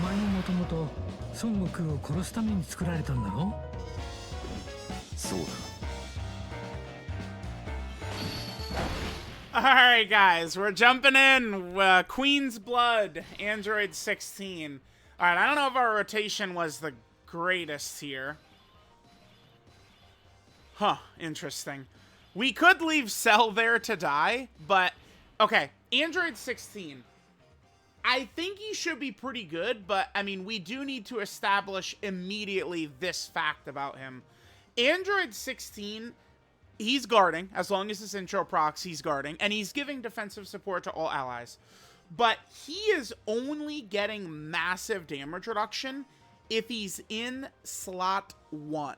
前ももともと孫悟空を殺すために作られたんだろ？そうだ。 Alright guys, we're jumping in. Queen's Blood, Android 16. Alright, I don't know if our rotation was the greatest here. Huh, interesting. We could leave Cell there to die, but... Okay, Android 16. I think he should be pretty good, but, I mean, we do need to establish immediately this fact about him. Android 16... He's guarding, as long as his intro procs, he's guarding, and he's giving defensive support to all allies. But he is only getting massive damage reduction if he's in slot 1.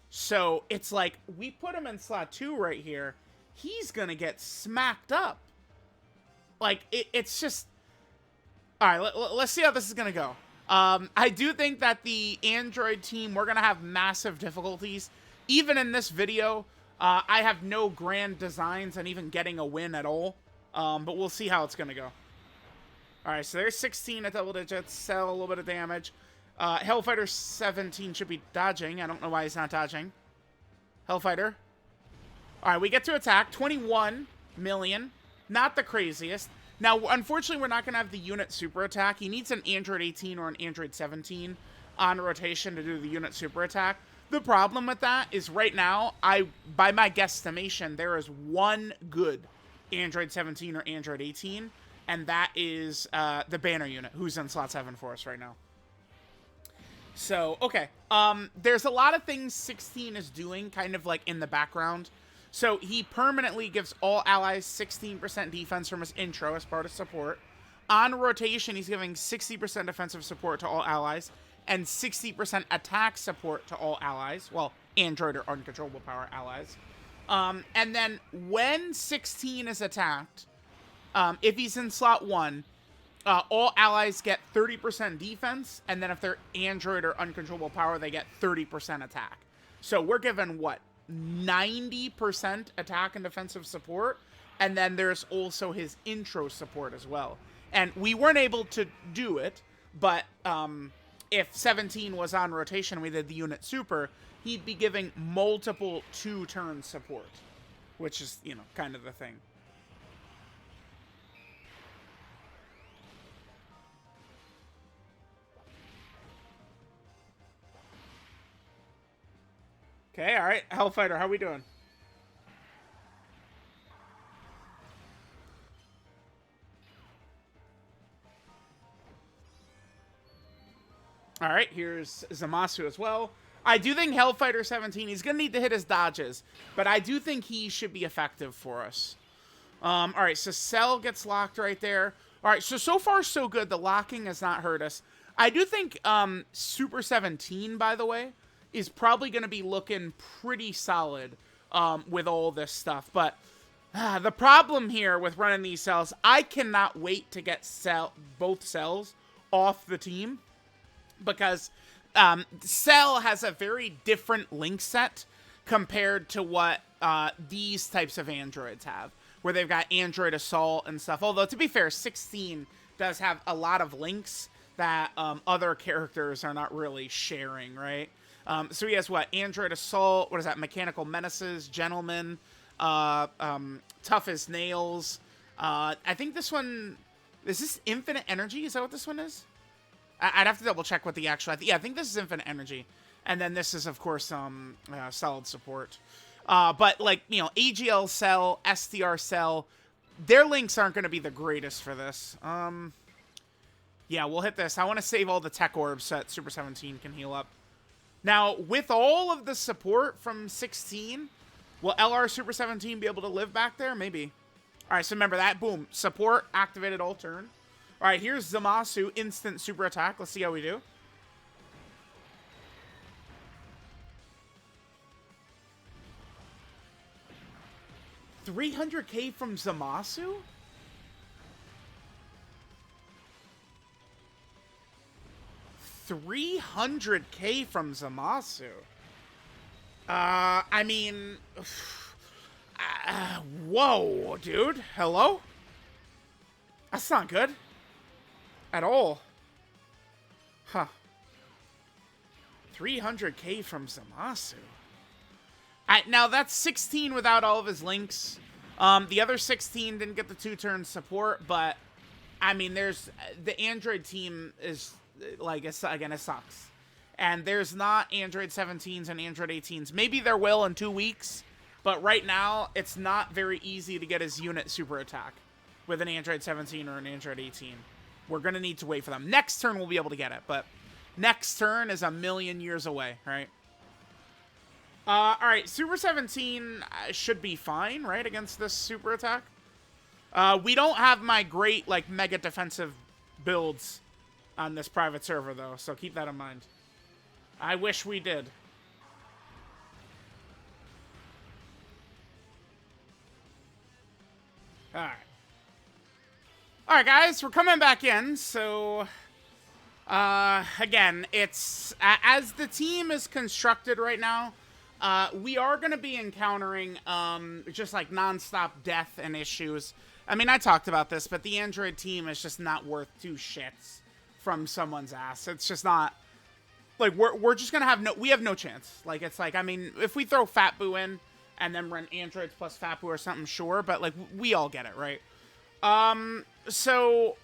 So, it's like, we put him in slot 2 right here, he's gonna get smacked up. Like, it's just... Alright, let's see how this is gonna go. I do think that the Android team, we're gonna have massive difficulties. Even in this video, I have no grand designs on even getting a win at all. But we'll see how it's going to go. Alright, so there's 16 at double digits. Cell, a little bit of damage. Hellfighter 17 should be dodging. I don't know why he's not dodging. Hellfighter. Alright, we get to attack. 21 million. Not the craziest. Now, unfortunately, we're not going to have the unit super attack. He needs an Android 18 or an Android 17 on rotation to do the unit super attack. The problem with that is right now, by my guesstimation, there is one good Android 17 or Android 18, and that is the banner unit, who's in slot 7 for us right now. So, okay. There's a lot of things 16 is doing kind of like in the background. So, he permanently gives all allies 16% defense from his intro as part of support. On rotation, he's giving 60% defensive support to all allies, and 60% attack support to all allies. Well, Android or uncontrollable power allies. And then when 16 is attacked, if he's in slot 1, all allies get 30% defense, and then if they're Android or uncontrollable power, they get 30% attack. So we're given, what, 90% attack and defensive support? And then there's also his intro support as well. And we weren't able to do it, but... if 17 was on rotation, we did the unit super, he'd be giving multiple 2-turn support, which is, you know, kind of the thing. Okay, alright. Hellfighter, how we doing? Alright, here's Zamasu as well. I do think Hellfighter 17, he's going to need to hit his dodges, but I do think he should be effective for us. Alright, so Cell gets locked right there. Alright, so far so good. The locking has not hurt us. I do think Super 17, by the way, is probably going to be looking pretty solid with all this stuff. But the problem here with running these cells, I cannot wait to get both cells off the team. Because Cell has a very different link set compared to what these types of androids have, where they've got Android Assault and stuff. Although, to be fair, 16 does have a lot of links that other characters are not really sharing, right? So he has, what, Android Assault, what is that, Mechanical Menaces, Gentleman, Tough as Nails. I think this one, is this Infinite Energy? Is that what this one is? I'd have to double check what the actual... Yeah, I think this is Infinite Energy. And then this is, of course, Solid Support. But, like, you know, AGL Cell, SDR Cell, their links aren't going to be the greatest for this. Yeah, we'll hit this. I want to save all the tech orbs so that Super 17 can heal up. Now, with all of the support from 16, will LR Super 17 be able to live back there? Maybe. All right, so remember that. Boom. Support activated all turn. All right, here's Zamasu, instant super attack. Let's see how we do. 300k from Zamasu? $300k from Zamasu. I mean, whoa, dude. Hello? That's not good. At all. Huh. 300k from Zamasu. Now, that's 16 without all of his links. The other 16 didn't get the 2-turn support, but, I mean, there's... The Android team is, like, again, it sucks. And there's not Android 17s and Android 18s. Maybe there will in 2 weeks, but right now, it's not very easy to get his unit super attack with an Android 17 or an Android 18. We're going to need to wait for them. Next turn, we'll be able to get it, but next turn is a million years away, right? Alright, Super 17 should be fine, right, against this super attack. We don't have my great, like, mega defensive builds on this private server, though, so keep that in mind. I wish we did. Alright. Alright, guys, we're coming back in, so... again, it's... as the team is constructed right now, we are going to be encountering, just, like, non-stop death and issues. I mean, I talked about this, but the Android team is just not worth 2 shits from someone's ass. It's just not... Like, we're just going to have no... We have no chance. Like, it's like, I mean, if we throw Fat Boo in and then run Androids plus Fat Boo or something, sure. But, like, we all get it, right? So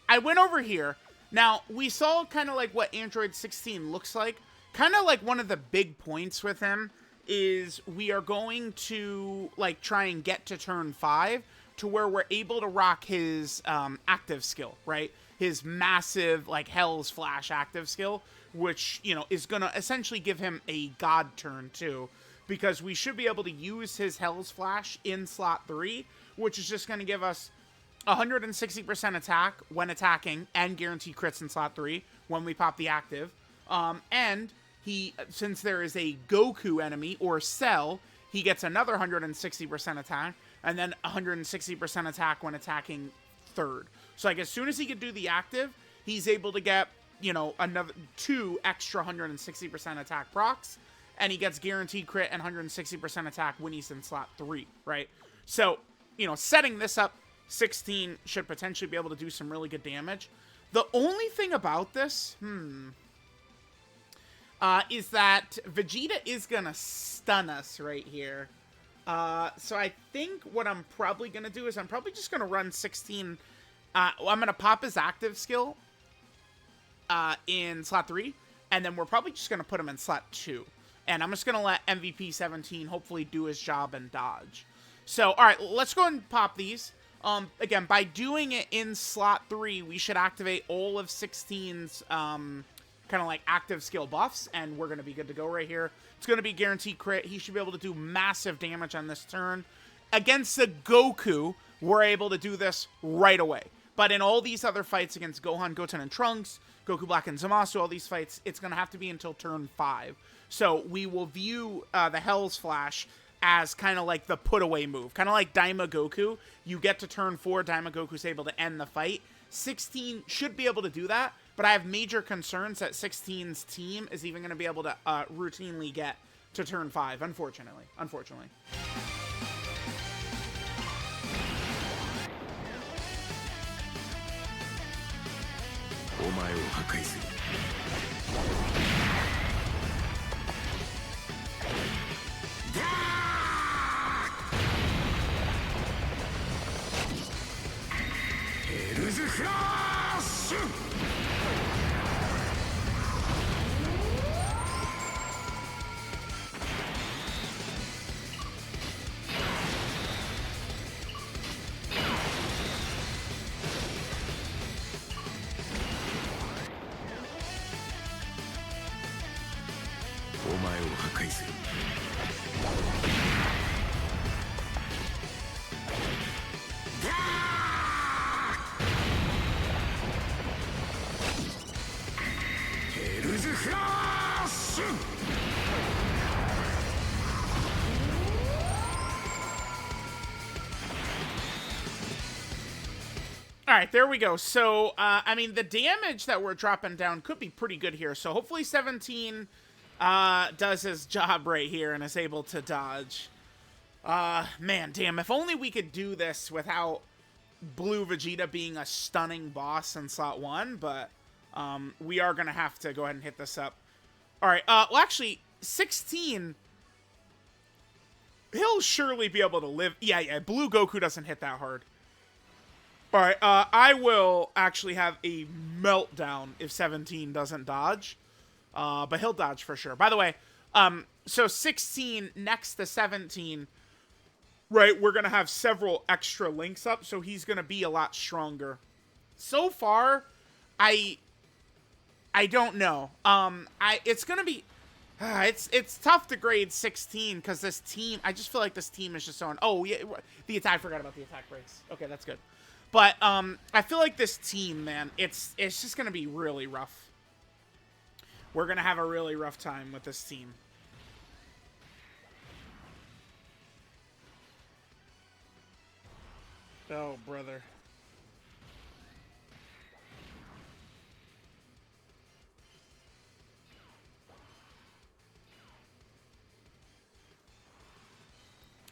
I went over here. Now, we saw kind of like what Android 16 looks like. Kind of like one of the big points with him is we are going to, like, try and get to turn 5 to where we're able to rock his active skill, right? His massive, like, Hell's Flash active skill, which, you know, is going to essentially give him a god turn, too. Because we should be able to use his Hell's Flash in slot 3, which is just going to give us 160% attack when attacking and guarantee crits in slot 3 when we pop the active. And he, since there is a Goku enemy or Cell, he gets another 160% attack and then 160% attack when attacking third. So, like, as soon as he could do the active, he's able to get, you know, another 2 extra 160% attack procs, and he gets guaranteed crit and 160% attack when he's in slot 3, right? So, you know, setting this up, 16 should potentially be able to do some really good damage. The only thing about this, is that Vegeta is gonna stun us right here. So I think what I'm probably gonna do is I'm probably just gonna run 16. I'm gonna pop his active skill in slot 3, and then we're probably just gonna put him in slot 2. And I'm just gonna let MVP 17 hopefully do his job and dodge. So, all right, let's go and pop these. Again, by doing it in slot 3, we should activate all of 16's kind of like active skill buffs, and we're going to be good to go right here. It's going to be guaranteed crit. He should be able to do massive damage on this turn. Against the Goku, we're able to do this right away. But in all these other fights against Gohan, Goten, and Trunks, Goku Black and Zamasu, all these fights, it's going to have to be until turn 5. So we will view the Hell's Flash as kind of like the put-away move. Kind of like Daima Goku. You get to turn 4, Daima Goku's able to end the fight. 16 should be able to do that, but I have major concerns that 16's team is even going to be able to routinely get to turn 5, unfortunately. Unfortunately. All right, there we go. So, I mean, the damage that we're dropping down could be pretty good here. So hopefully 17 does his job right here and is able to dodge. Man, damn, if only we could do this without Blue Vegeta being a stunning boss in slot 1, but we are going to have to go ahead and hit this up. All right, well, actually, 16, he'll surely be able to live. Yeah, Blue Goku doesn't hit that hard. All right, I will actually have a meltdown if 17 doesn't dodge, but he'll dodge for sure. By the way, so 16 next to 17, right, we're going to have several extra links up, so he's going to be a lot stronger. So far, I don't know. It's going to be, it's tough to grade 16 because this team, I just feel like this team is just on, oh, yeah, the attack, I forgot about the attack breaks. Okay, that's good. But I feel like this team, man, it's just going to be really rough. We're going to have a really rough time with this team. Oh, brother.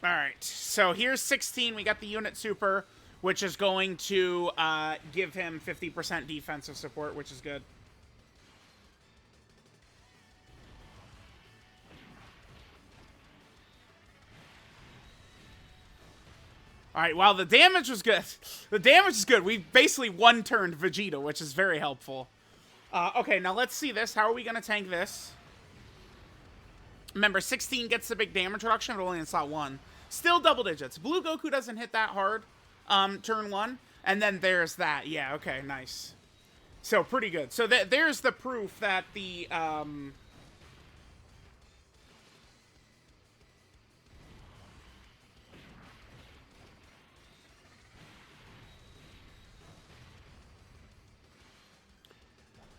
All right, so here's 16. We got the unit super, which is going to give him 50% defensive support, which is good. All right, well, the damage was good. The damage is good. We basically one-turned Vegeta, which is very helpful. Okay, now let's see this. How are we going to tank this? Remember, 16 gets the big damage reduction, but only in slot 1. Still double digits. Blue Goku doesn't hit that hard turn 1. And then there's that. Yeah, okay, nice. So, pretty good. So, there's the proof that the...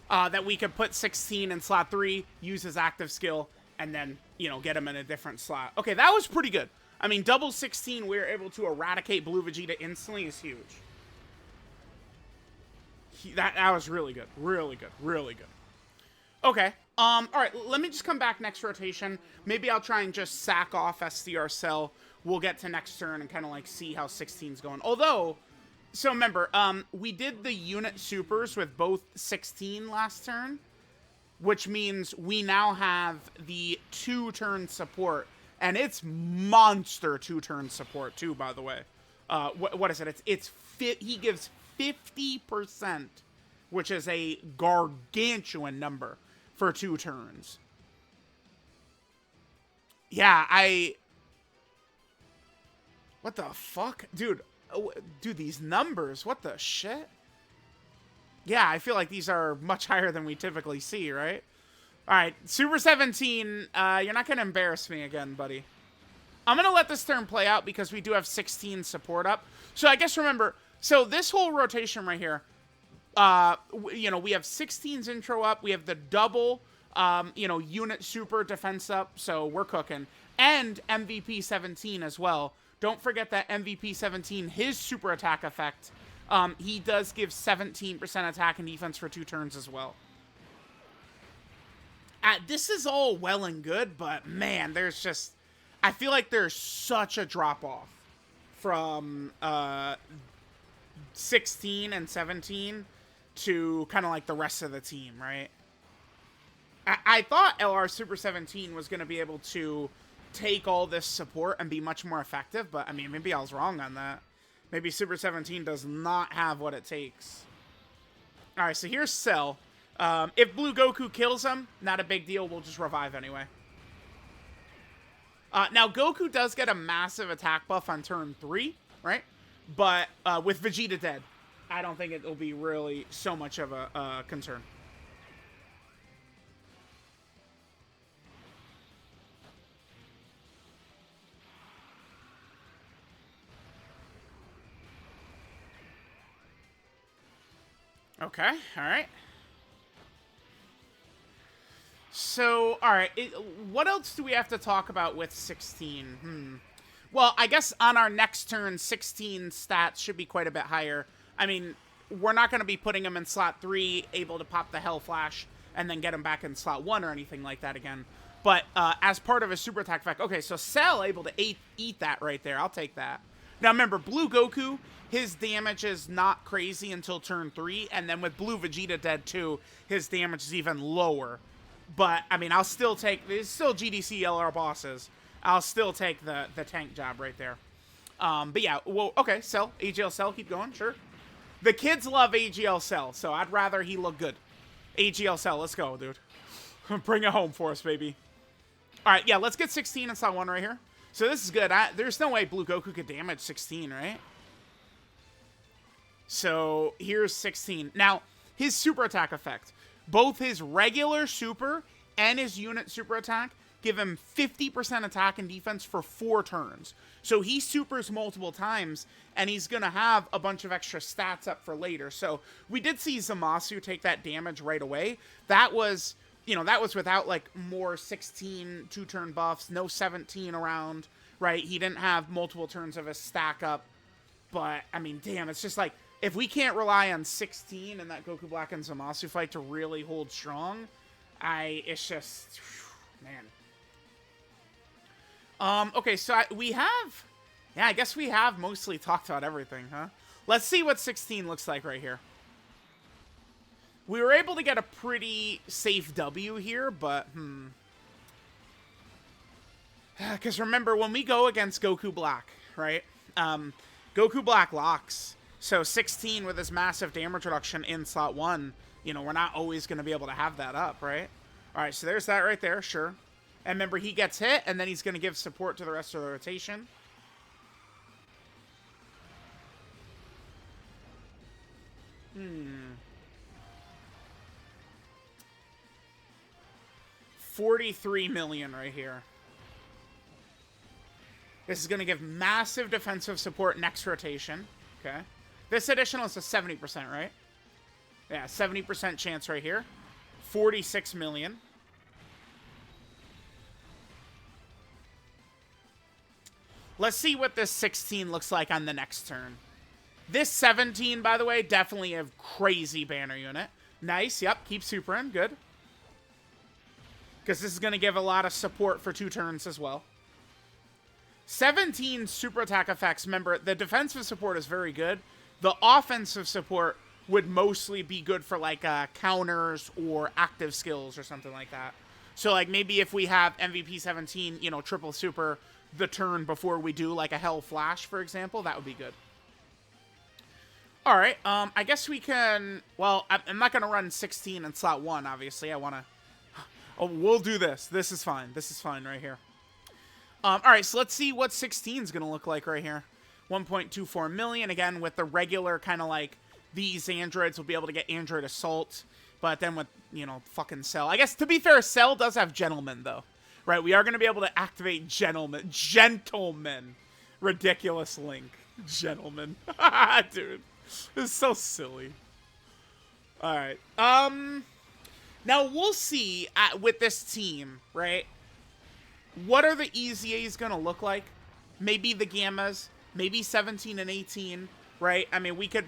that we could put 16 in slot 3, use his active skill, and then, you know, get him in a different slot. Okay, that was pretty good. I mean, double 16, we were able to eradicate Blue Vegeta instantly is huge. That was really good. Really good. Really good. Okay. All right, let me just come back next rotation. Maybe I'll try and just sack off SDR Cell. We'll get to next turn and kind of, like, see how 16's going. Although... So remember, we did the unit supers with both 16 last turn, which means we now have the 2-turn support, and it's monster 2-turn support too, by the way. What is it? He gives 50%, which is a gargantuan number for 2 turns. Yeah, what the fuck? Dude, these numbers, what the shit? Yeah, I feel like these are much higher than we typically see, right? Alright, Super 17, you're not going to embarrass me again, buddy. I'm going to let this turn play out because we do have 16 support up. So I guess remember, so this whole rotation right here, you know, we have 16's intro up, we have the double, you know, unit super defense up, so we're cooking. And MVP 17 as well. Don't forget that MVP 17, his super attack effect, he does give 17% attack and defense for 2 turns as well. This is all well and good, but man, there's just... I feel like there's such a drop-off from 16 and 17 to kind of like the rest of the team, right? I thought LR Super 17 was going to be able to take all this support and be much more effective, but I mean, maybe I was wrong on that. Maybe Super 17 does not have what it takes. Alright, so here's Cell. If Blue Goku kills him, not a big deal, we'll just revive anyway. Now, Goku does get a massive attack buff on turn 3, right? But with Vegeta dead, I don't think it'll be really so much of a concern. Okay, alright. So, alright, what else do we have to talk about with 16? Well, I guess on our next turn, 16 stats should be quite a bit higher. I mean, we're not going to be putting him in slot 3, able to pop the Hell Flash, and then get him back in slot 1 or anything like that again. But as part of his super attack effect, okay, so Cell able to eat that right there. I'll take that. Now remember, Blue Goku, his damage is not crazy until turn 3, and then with Blue Vegeta dead too, his damage is even lower. But, I mean, I'll still take, there's still GDC LR bosses. I'll still take the tank job right there. But yeah, well, okay, Cell, AGL Cell, keep going, sure. The kids love AGL Cell, so I'd rather he look good. AGL Cell, let's go, dude. Bring it home for us, baby. All right, yeah, let's get 16 in slot 1 right here. So this is good. There's no way Blue Goku could damage 16, right? So here's 16. Now, his super attack effect. Both his regular super and his unit super attack give him 50% attack and defense for 4 turns. So he supers multiple times, and he's going to have a bunch of extra stats up for later. So we did see Zamasu take that damage right away. That was, you know, that was without, like, more 16 2-turn buffs, no 17 around, right? He didn't have multiple turns of his stack up. But, I mean, damn, it's just like, if we can't rely on 16 in that Goku Black and Zamasu fight to really hold strong, it's just, man. Okay, so we have, yeah, I guess we have mostly talked about everything, huh? Let's see what 16 looks like right here. We were able to get a pretty safe W here, but, because remember, when we go against Goku Black, right? Goku Black locks. So 16 with his massive damage reduction in slot 1, you know, we're not always going to be able to have that up, right? All right, so there's that right there, sure. And remember, he gets hit, and then he's going to give support to the rest of the rotation. $43 million right here. This is going to give massive defensive support next rotation. Okay. This additional is a 70%, right? Yeah, 70% chance right here. 46 million. Let's see what this 16 looks like on the next turn. This 17, by the way, definitely a crazy banner unit. Nice, yep, keep supering, good. Because this is going to give a lot of support for 2 turns as well. 17 super attack effects, remember, the defensive support is very good. The offensive support would mostly be good for, like, counters or active skills or something like that. So, like, maybe if we have MVP 17, you know, triple super the turn before we do, like, a Hell Flash, for example, that would be good. All right, I guess we can, well, I'm not going to run 16 in slot 1, obviously. I want to, oh, we'll do this. This is fine. This is fine right here. All right, so let's see what 16 is going to look like right here. 1.24 million, again, with the regular kind of like, these androids will be able to get android assault, but then with, you know, fucking Cell. I guess, to be fair, Cell does have Gentleman, though. Right, we are going to be able to activate Gentleman. Ridiculous Link. Gentleman. Dude, this is so silly. All right. Now, we'll see with this team, right? What are the EZAs going to look like? Maybe the Gammas. Maybe 17 and 18, right? I mean, we could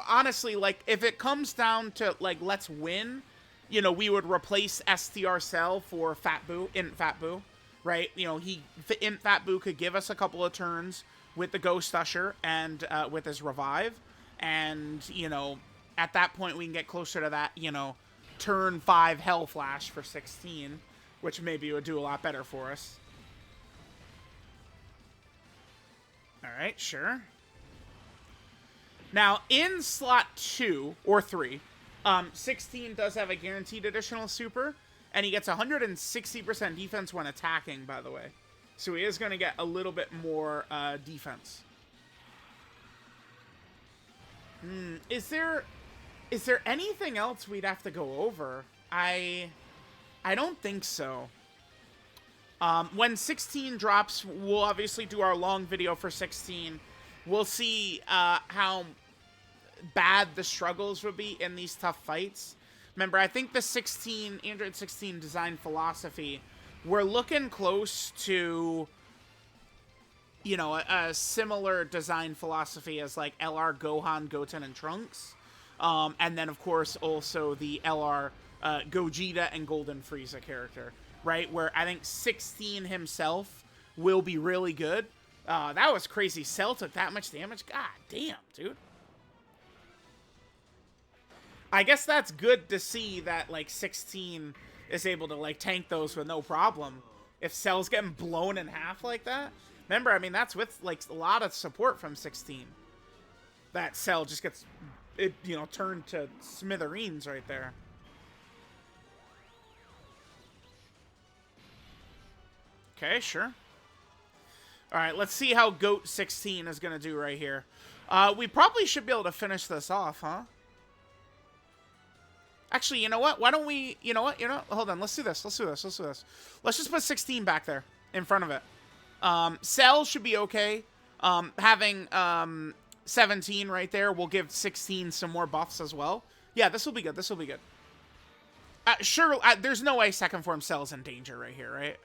honestly, like, if it comes down to, like, let's win, you know, we would replace STR Cell for Fat Boo, Imp Fat Boo, right? You know, Imp Fat Boo could give us a couple of turns with the Ghost Usher and with his Revive, and, you know, at that point we can get closer to that, you know, turn 5 Hell Flash for 16, which maybe would do a lot better for us. All right, sure. Now, in slot 2 or 3, 16 does have a guaranteed additional super, and he gets 160% defense when attacking, by the way. So he is going to get a little bit more defense. Is there anything else we'd have to go over? I don't think so. When 16 drops, we'll obviously do our long video for 16. We'll see how bad the struggles would be in these tough fights. Remember, I think the Android 16 design philosophy, we're looking close to you know, a similar design philosophy as like LR Gohan, Goten, and Trunks. And then, of course, also the LR Gogeta and Golden Frieza character, right? Where I think 16 himself will be really good. That was crazy. Cell took that much damage? God damn, dude. I guess that's good to see that, like, 16 is able to, like, tank those with no problem. If Cell's getting blown in half like that. Remember, I mean, that's with, like, a lot of support from 16. That Cell just gets, it, you know, turned to smithereens right there. Okay, sure. Alright, let's see how GOAT 16 is going to do right here. We probably should be able to finish this off, huh? Actually, you know what? Why don't we... You know what? Hold on. Let's do this. Let's just put 16 back there in front of it. Cell should be okay. Having 17 right there will give 16 some more buffs as well. Yeah, this will be good. Sure, there's no way second form Cell's in danger right here, right?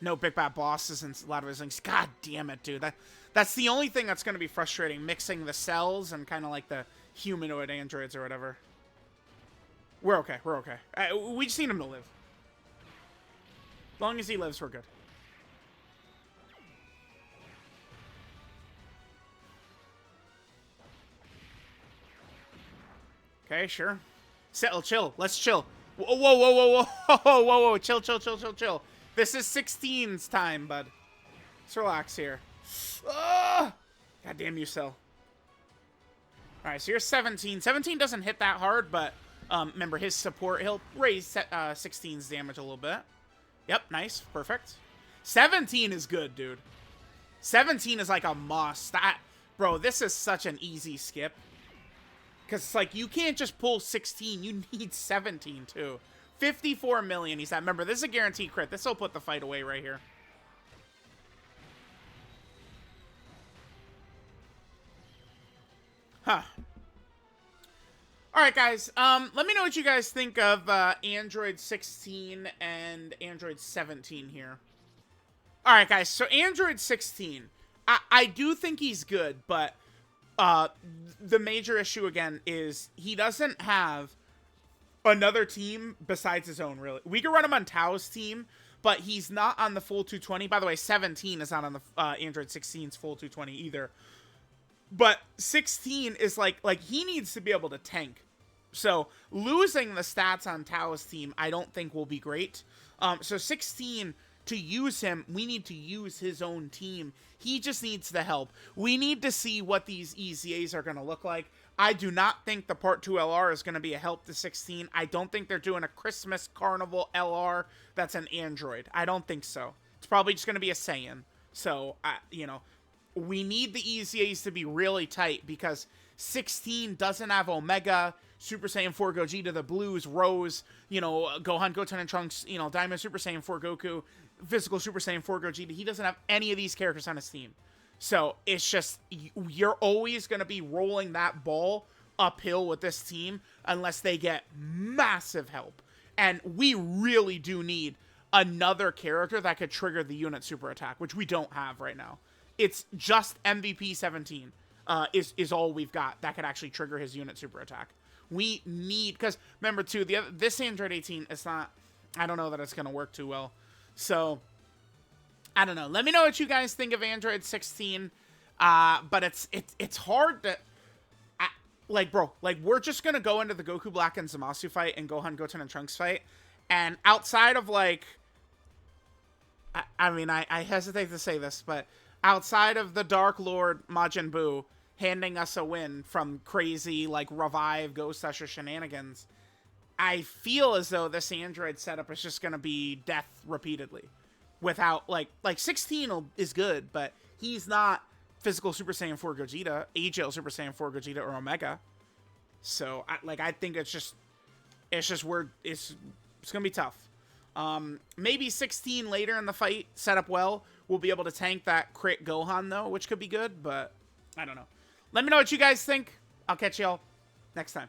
No big bad bosses and a lot of his things. God damn it, dude. That's the only thing that's going to be frustrating. Mixing the Cells and kind of like the humanoid androids or whatever. We're okay. We just need him to live. As long as he lives, we're good. Okay, sure. Settle, chill. Let's chill. Whoa. Chill. This is 16's time, bud. Let's relax here. God damn you, Cell. Alright, so you're 17. 17 doesn't hit that hard, but remember his support, he'll raise 16's damage a little bit. Yep, nice. Perfect. 17 is good, dude. 17 is like a must. Bro, this is such an easy skip. Because it's like, you can't just pull 16. You need 17, too. 54 million, he's at. Remember, this is a guaranteed crit. This will put the fight away right here. Huh. Alright, guys. Let me know what you guys think of Android 16 and Android 17 here. Alright, guys. So, Android 16. I do think he's good, but the major issue, again, is he doesn't have another team besides his own, really. We can run him on Tao's team, but he's not on the full 220. By the way, 17 is not on the Android 16's full 220 either. But 16 is like he needs to be able to tank. So losing the stats on Tao's team, I don't think will be great. So 16, to use him, we need to use his own team. He just needs the help. We need to see what these EZAs are going to look like. I do not think the Part 2 LR is going to be a help to 16. I don't think they're doing a Christmas Carnival LR that's an Android. I don't think so. It's probably just going to be a Saiyan. So, you know, we need the EZAs to be really tight because 16 doesn't have Omega, Super Saiyan 4 Gogeta, the Blues, Rose, you know, Gohan, Goten, and Trunks, you know, Diamond Super Saiyan 4 Goku, Physical Super Saiyan 4 Gogeta. He doesn't have any of these characters on his team. So, it's just, you're always going to be rolling that ball uphill with this team unless they get massive help. And we really do need another character that could trigger the unit super attack, which we don't have right now. It's just MVP 17 is all we've got that could actually trigger his unit super attack. We need, because remember too, this Android 18 is not, I don't know that it's going to work too well. So, I don't know. Let me know what you guys think of Android 16. But it's hard to, like, bro, like, we're just going to go into the Goku Black and Zamasu fight and Gohan, Goten, and Trunks fight. And outside of, like, I mean, I hesitate to say this, but outside of the Dark Lord Majin Buu handing us a win from crazy, like, revive Ghost Usher shenanigans, I feel as though this Android setup is just going to be death repeatedly. Without, like 16 is good, but he's not Physical Super Saiyan 4 Gogeta, AGL Super Saiyan 4 Gogeta, or Omega. So, I think it's going to be tough. Maybe 16 later in the fight, set up well, we'll be able to tank that crit Gohan, though, which could be good, but I don't know. Let me know what you guys think. I'll catch y'all next time.